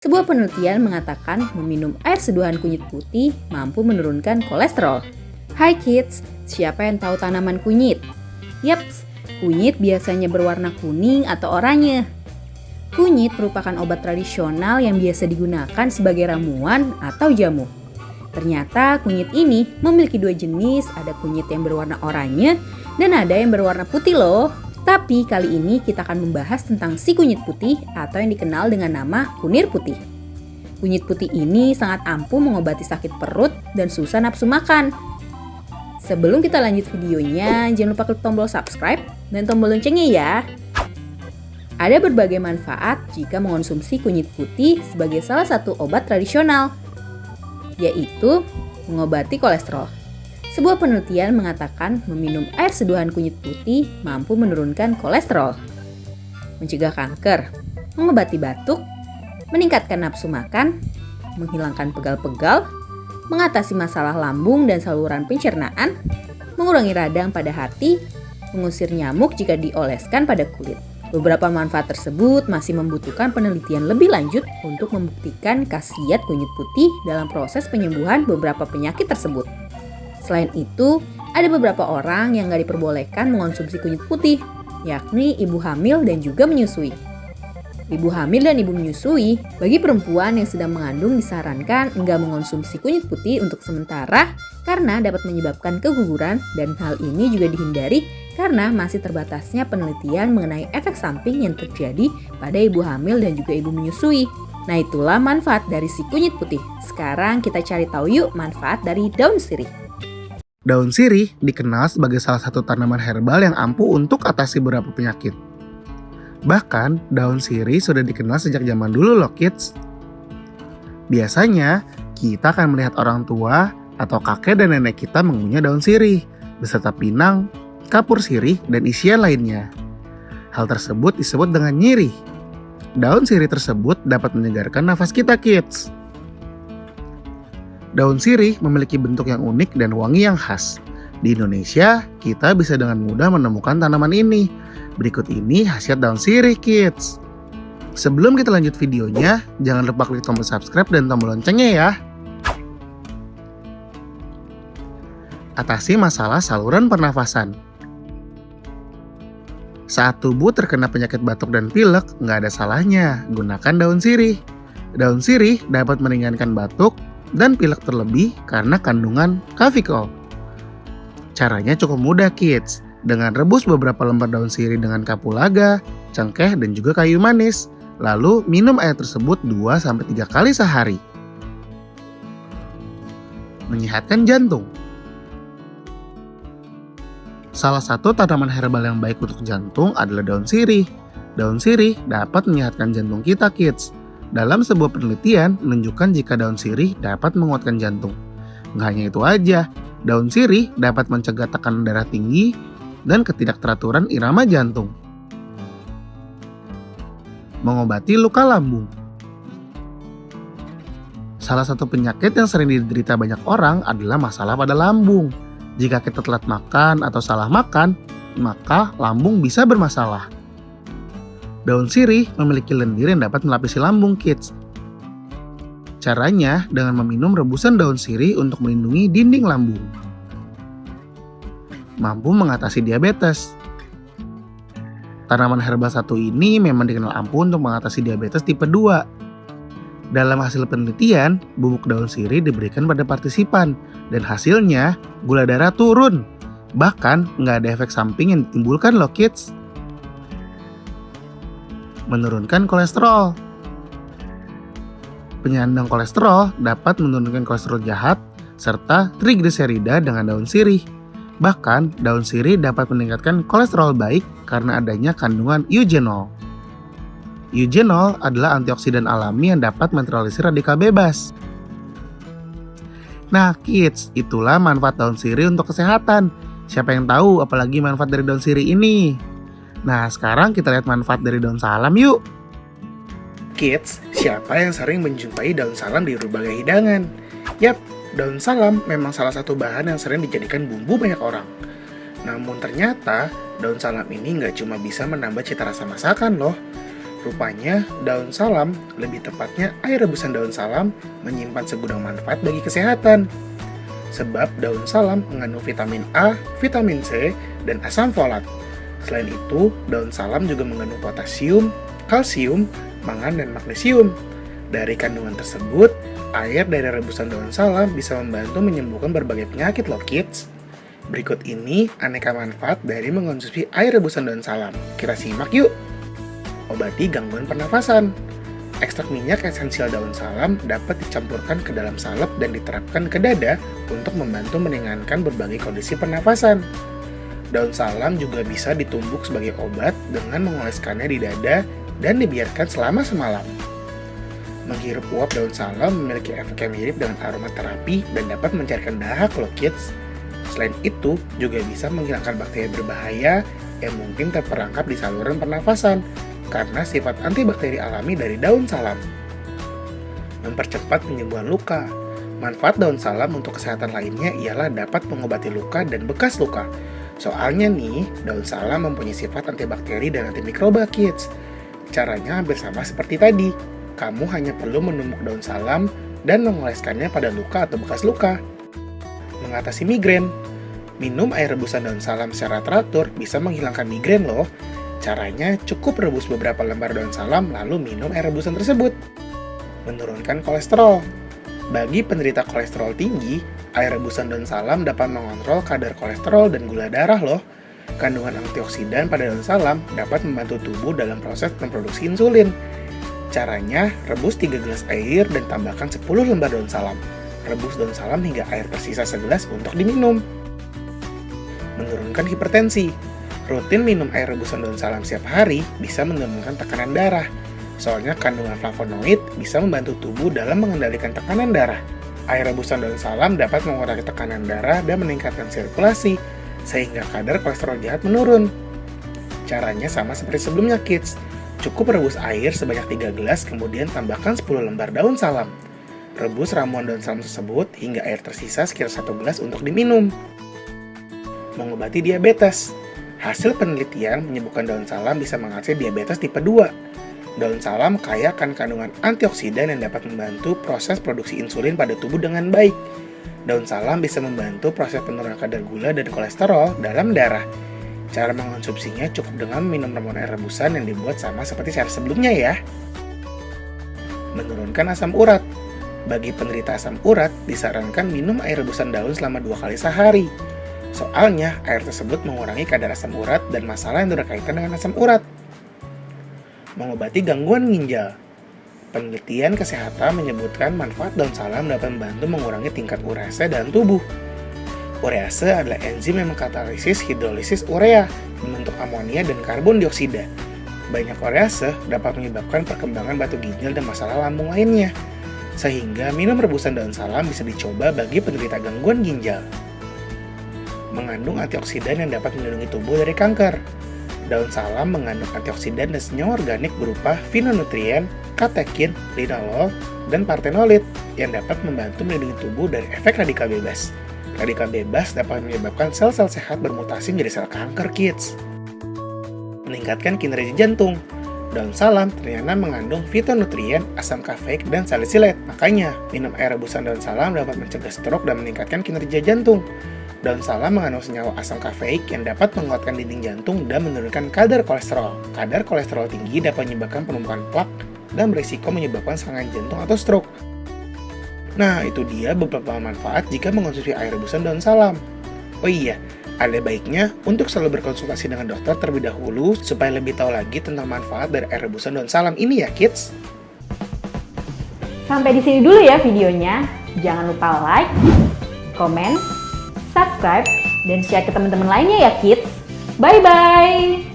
Sebuah penelitian mengatakan meminum air seduhan kunyit putih mampu menurunkan kolesterol. Hai kids, siapa yang tahu tanaman kunyit? Yaps, kunyit biasanya berwarna kuning atau oranye. Kunyit merupakan obat tradisional yang biasa digunakan sebagai ramuan atau jamu. Ternyata kunyit ini memiliki dua jenis, ada kunyit yang berwarna oranye dan ada yang berwarna putih loh. Tapi kali ini kita akan membahas tentang si kunyit putih atau yang dikenal dengan nama kunir putih. Kunyit putih ini sangat ampuh mengobati sakit perut dan susah nafsu makan. Sebelum kita lanjut videonya, jangan lupa klik tombol subscribe dan tombol loncengnya ya. Ada berbagai manfaat jika mengonsumsi kunyit putih sebagai salah satu obat tradisional, yaitu mengobati kolesterol. Sebuah penelitian mengatakan meminum air seduhan kunyit putih mampu menurunkan kolesterol, mencegah kanker, mengobati batuk, meningkatkan nafsu makan, menghilangkan pegal-pegal, mengatasi masalah lambung dan saluran pencernaan, mengurangi radang pada hati, mengusir nyamuk jika dioleskan pada kulit. Beberapa manfaat tersebut masih membutuhkan penelitian lebih lanjut untuk membuktikan khasiat kunyit putih dalam proses penyembuhan beberapa penyakit tersebut. Selain itu, ada beberapa orang yang nggak diperbolehkan mengonsumsi kunyit putih, yakni ibu hamil dan juga menyusui. Ibu hamil dan ibu menyusui, bagi perempuan yang sedang mengandung disarankan enggak mengonsumsi kunyit putih untuk sementara karena dapat menyebabkan keguguran dan hal ini juga dihindari karena masih terbatasnya penelitian mengenai efek samping yang terjadi pada ibu hamil dan juga ibu menyusui. Nah itulah manfaat dari si kunyit putih. Sekarang kita cari tahu yuk manfaat dari daun sirih. Daun sirih dikenal sebagai salah satu tanaman herbal yang ampuh untuk atasi beberapa penyakit. Bahkan, daun sirih sudah dikenal sejak zaman dulu loh kids. Biasanya, kita akan melihat orang tua atau kakek dan nenek kita mengunyah daun sirih, beserta pinang, kapur sirih, dan isian lainnya. Hal tersebut disebut dengan nyirih. Daun sirih tersebut dapat menyegarkan nafas kita kids. Daun sirih memiliki bentuk yang unik dan wangi yang khas. Di Indonesia, kita bisa dengan mudah menemukan tanaman ini. Berikut ini khasiat daun sirih, kids. Sebelum kita lanjut videonya, jangan lupa klik tombol subscribe dan tombol loncengnya ya. Atasi masalah saluran pernafasan. Saat tubuh terkena penyakit batuk dan pilek, nggak ada salahnya gunakan daun sirih. Daun sirih dapat meringankan batuk dan pilek terlebih karena kandungan kafikol. Caranya cukup mudah kids, dengan rebus beberapa lembar daun sirih dengan kapulaga, cengkeh dan juga kayu manis, lalu minum air tersebut 2-3 kali sehari. Menyehatkan jantung. Salah satu tanaman herbal yang baik untuk jantung adalah daun sirih. Daun sirih dapat menyehatkan jantung kita kids. Dalam sebuah penelitian menunjukkan jika daun sirih dapat menguatkan jantung. Nggak hanya itu aja, daun sirih dapat mencegah tekanan darah tinggi dan ketidakteraturan irama jantung. Mengobati luka lambung. Salah satu penyakit yang sering diderita banyak orang adalah masalah pada lambung. Jika kita telat makan atau salah makan, maka lambung bisa bermasalah. Daun sirih memiliki lendir yang dapat melapisi lambung kids. Caranya dengan meminum rebusan daun sirih untuk melindungi dinding lambung. Mampu mengatasi diabetes. Tanaman herbal satu ini memang dikenal ampuh untuk mengatasi diabetes tipe 2. Dalam hasil penelitian, bubuk daun sirih diberikan pada partisipan dan hasilnya gula darah turun. Bahkan nggak ada efek samping yang ditimbulkan loh kids. Menurunkan kolesterol. Penyandang kolesterol dapat menurunkan kolesterol jahat serta trigliserida dengan daun sirih. Bahkan, daun sirih dapat meningkatkan kolesterol baik karena adanya kandungan eugenol. Eugenol adalah antioksidan alami yang dapat menetralisir radikal bebas. Nah kids, itulah manfaat daun sirih untuk kesehatan. Siapa yang tahu apalagi manfaat dari daun sirih ini? Nah, sekarang kita lihat manfaat dari daun salam yuk. Kids, siapa yang sering menjumpai daun salam di berbagai hidangan? Yap, daun salam memang salah satu bahan yang sering dijadikan bumbu banyak orang. Namun ternyata, daun salam ini nggak cuma bisa menambah cita rasa masakan loh. Rupanya, daun salam, lebih tepatnya air rebusan daun salam, menyimpan segudang manfaat bagi kesehatan. Sebab daun salam mengandung vitamin A, vitamin C, dan asam folat. Selain itu, daun salam juga mengandung potasium, kalsium, mangan, dan magnesium. Dari kandungan tersebut, air dari rebusan daun salam bisa membantu menyembuhkan berbagai penyakit loh kids. Berikut ini aneka manfaat dari mengonsumsi air rebusan daun salam. Kita simak yuk! Obati gangguan pernafasan. Ekstrak minyak esensial daun salam dapat dicampurkan ke dalam salep dan diterapkan ke dada untuk membantu meringankan berbagai kondisi pernafasan. Daun salam juga bisa ditumbuk sebagai obat dengan mengoleskannya di dada dan dibiarkan selama semalam. Menghirup uap daun salam memiliki efek yang mirip dengan aromaterapi dan dapat mencairkan dahak loh kids. Selain itu, juga bisa menghilangkan bakteri berbahaya yang mungkin terperangkap di saluran pernafasan karena sifat antibakteri alami dari daun salam. Mempercepat penyembuhan luka. Manfaat daun salam untuk kesehatan lainnya ialah dapat mengobati luka dan bekas luka. Soalnya nih, daun salam mempunyai sifat antibakteri dan antimikroba kids. Caranya hampir sama seperti tadi. Kamu hanya perlu menumbuk daun salam dan mengoleskannya pada luka atau bekas luka. Mengatasi migrain. Minum air rebusan daun salam secara teratur bisa menghilangkan migrain loh. Caranya cukup rebus beberapa lembar daun salam lalu minum air rebusan tersebut. Menurunkan kolesterol. Bagi penderita kolesterol tinggi, air rebusan daun salam dapat mengontrol kadar kolesterol dan gula darah loh. Kandungan antioksidan pada daun salam dapat membantu tubuh dalam proses memproduksi insulin. Caranya, rebus 3 gelas air dan tambahkan 10 lembar daun salam. Rebus daun salam hingga air tersisa segelas untuk diminum. Menurunkan hipertensi. Rutin minum air rebusan daun salam setiap hari bisa menurunkan tekanan darah. Soalnya kandungan flavonoid bisa membantu tubuh dalam mengendalikan tekanan darah. Air rebusan daun salam dapat mengurangi tekanan darah dan meningkatkan sirkulasi, sehingga kadar kolesterol jahat menurun. Caranya sama seperti sebelumnya kids. Cukup rebus air sebanyak 3 gelas kemudian tambahkan 10 lembar daun salam. Rebus ramuan daun salam tersebut hingga air tersisa sekitar 1 gelas untuk diminum. Mengobati diabetes. Hasil penelitian menyebutkan daun salam bisa mengatasi diabetes tipe 2. Daun salam kaya akan kandungan antioksidan yang dapat membantu proses produksi insulin pada tubuh dengan baik. Daun salam bisa membantu proses penurunan kadar gula dan kolesterol dalam darah. Cara mengonsumsinya cukup dengan minum ramuan air rebusan yang dibuat sama seperti cara sebelumnya ya. Menurunkan asam urat. Bagi penderita asam urat, disarankan minum air rebusan daun selama 2 kali sehari. Soalnya, air tersebut mengurangi kadar asam urat dan masalah yang berkaitan dengan asam urat. Mengobati gangguan ginjal. Penelitian kesehatan menyebutkan manfaat daun salam dapat membantu mengurangi tingkat urease dalam tubuh. Urease adalah enzim yang mengkatalisis hidrolisis urea, membentuk amonia dan karbon dioksida. Banyak urease dapat menyebabkan perkembangan batu ginjal dan masalah lambung lainnya. Sehingga minum rebusan daun salam bisa dicoba bagi penderita gangguan ginjal. Mengandung antioksidan yang dapat melindungi tubuh dari kanker. Daun salam mengandung antioksidan dan senyawa organik berupa fitonutrien, katekin, linalol, dan partenolit yang dapat membantu melindungi tubuh dari efek radikal bebas. Radikal bebas dapat menyebabkan sel-sel sehat bermutasi menjadi sel kanker kids. Meningkatkan kinerja jantung. Daun salam ternyata mengandung fitonutrien, asam kafeik, dan salisilat. Makanya, minum air rebusan daun salam dapat mencegah stroke dan meningkatkan kinerja jantung. Daun salam mengandung senyawa asam kafeik yang dapat menguatkan dinding jantung dan menurunkan kadar kolesterol. Kadar kolesterol tinggi dapat menyebabkan penumpukan plak dan berisiko menyebabkan serangan jantung atau stroke. Nah, itu dia beberapa manfaat jika mengonsumsi air rebusan daun salam. Oh iya, ada baiknya untuk selalu berkonsultasi dengan dokter terlebih dahulu supaya lebih tahu lagi tentang manfaat dari air rebusan daun salam ini ya, kids. Sampai di sini dulu ya videonya. Jangan lupa like, komen, subscribe, dan share ke teman-teman lainnya ya kids. Bye-bye!